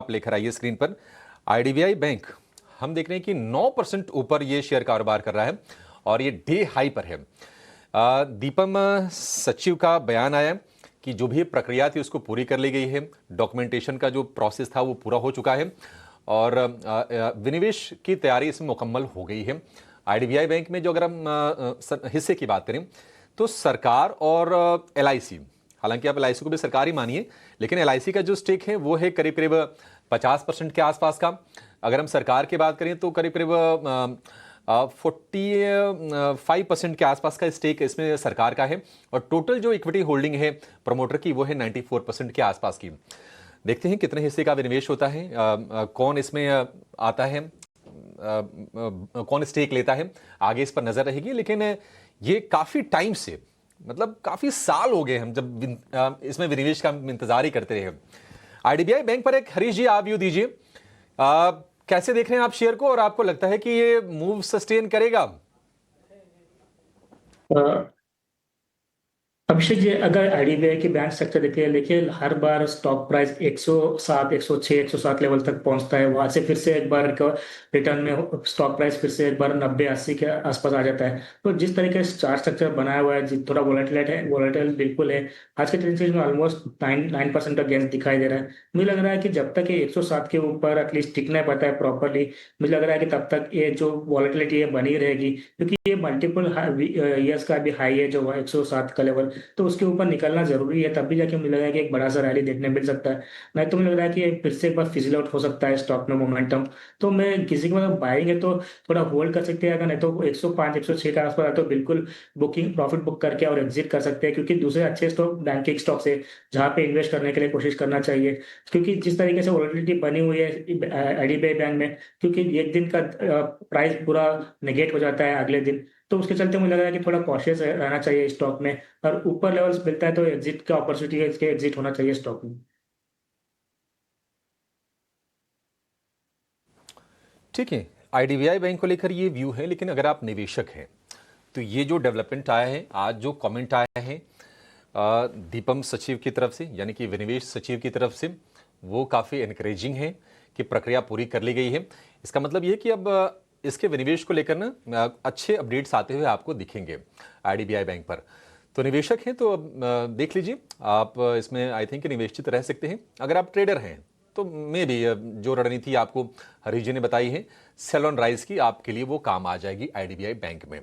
आप लेकर आइए स्क्रीन पर। आईडीबीआई बैंक हम देख रहे हैं कि 9% ऊपर ये शेयर कारोबार कर रहा है और ये डे हाई पर है। दीपम सचिव का बयान आया कि जो भी प्रक्रिया थी उसको पूरी कर ली गई है, डॉक्यूमेंटेशन का जो प्रोसेस था वो पूरा हो चुका है और विनिवेश की तैयारी इसमें मुकम्मल हो गई है। आईडीबीआई बैंक में जो अगर हम हिस्से की बात करें तो सरकार और एलआईसी, हालांकि आप एलआईसी को भी सरकार ही मानिए, लेकिन एलआईसी का जो स्टेक है वो है करीब करीब 50% के आसपास का। अगर हम सरकार की बात करें तो करीब करीब 45% के आसपास का स्टेक इसमें सरकार का है और टोटल जो इक्विटी होल्डिंग है प्रमोटर की वो है 94% के आसपास की। देखते हैं कितने हिस्से का विनिवेश होता है, कौन इसमें आता है, कौन स्टेक लेता है, आगे इस पर नजर रहेगी। लेकिन ये काफी टाइम से, मतलब काफी साल हो गए हम जब इसमें विनिवेश का इंतजार ही करते रहे। आईडीबीआई बैंक पर एक हरीश जी आप व्यू दीजिए, कैसे देख रहे हैं आप शेयर को और आपको लगता है कि ये मूव सस्टेन करेगा? अभिषेक जी, अगर आईडीबीआई की बैंक स्ट्रक्चर देखिए हर बार स्टॉक प्राइस 107, 106, 107 लेवल तक पहुंचता है। वहां से फिर से एक बार रिटर्न में स्टॉक प्राइस फिर से एक बार 90, 80 के आसपास आ जाता है। तो जिस तरीके से चार्ट स्ट्रक्चर बनाया हुआ है, थोड़ा वोलेटाइल बिल्कुल है। आज के ट्रेंड में ऑलमोस्ट 9% का गेंस दिखाई दे रहा है। मुझे लग रहा है कि जब तक ये 107 के ऊपर एटलीस्ट टिकना पाता है प्रॉपरली, मुझे लग रहा है कि तब तक ये जो वॉलेटिलिटी है बनी रहेगी, क्योंकि ये मल्टीपल ईयर्स का भी हाई है जो 107 का लेवल। तो उसके ऊपर निकलना जरूरी है, तब भी जाके मुझे लग रहा है कि एक बड़ा सा रैली देखने मिल सकता है। नहीं तो मुझे लग रहा है कि फिर से एक बार फिजल आउट हो सकता है स्टॉक में मोमेंटम। तो मैं किसी को मतलब बाइंग है तो थोड़ा होल्ड कर सकते हैं, अगर नहीं तो 105, 106 के आसपास है तो बिल्कुल बुकिंग प्रॉफिट बुक करके और एग्जिट कर सकते हैं, क्योंकि दूसरे अच्छे स्टॉक बैंकिंग स्टॉक्स है जहाँ पे इन्वेस्ट करने के लिए कोशिश करना चाहिए। क्योंकि जिस तरीके से वोलेटिलिटी बनी हुई है आईडीबीआई बैंक में, क्योंकि एक दिन का प्राइस पूरा नेगेट हो जाता है अगले दिन, तो उसके चलते मुझे लग रहा है कि थोड़ा कॉशियस रहना चाहिए स्टॉक में। और ऊपर लेवल्स मिलता है तो एग्जिट का अपॉर्चुनिटी है, इसके एग्जिट होना चाहिए स्टॉक में। ठीक है, आईडीबीआई बैंक को लेकर ये व्यू है। लेकिन अगर आप निवेशक हैं तो ये जो डेवलपमेंट आया है, आज जो कमेंट आया है दीपम सचिव की तरफ से, यानी कि विनिवेश सचिव की तरफ से, वो काफ़ी एनकरेजिंग है कि प्रक्रिया पूरी कर ली गई है। इसका मतलब ये कि अब इसके विनिवेश को लेकर ना अच्छे अपडेट्स आते हुए आपको दिखेंगे आईडीबीआई बैंक पर। तो निवेशक हैं तो अब देख लीजिए, आप इसमें आई थिंक निवेशित रह सकते हैं। अगर आप ट्रेडर हैं तो मे भी जो रणनीति आपको हरीश जी ने बताई है सेल ऑन राइज की, आपके लिए वो काम आ जाएगी आईडीबीआई बैंक में।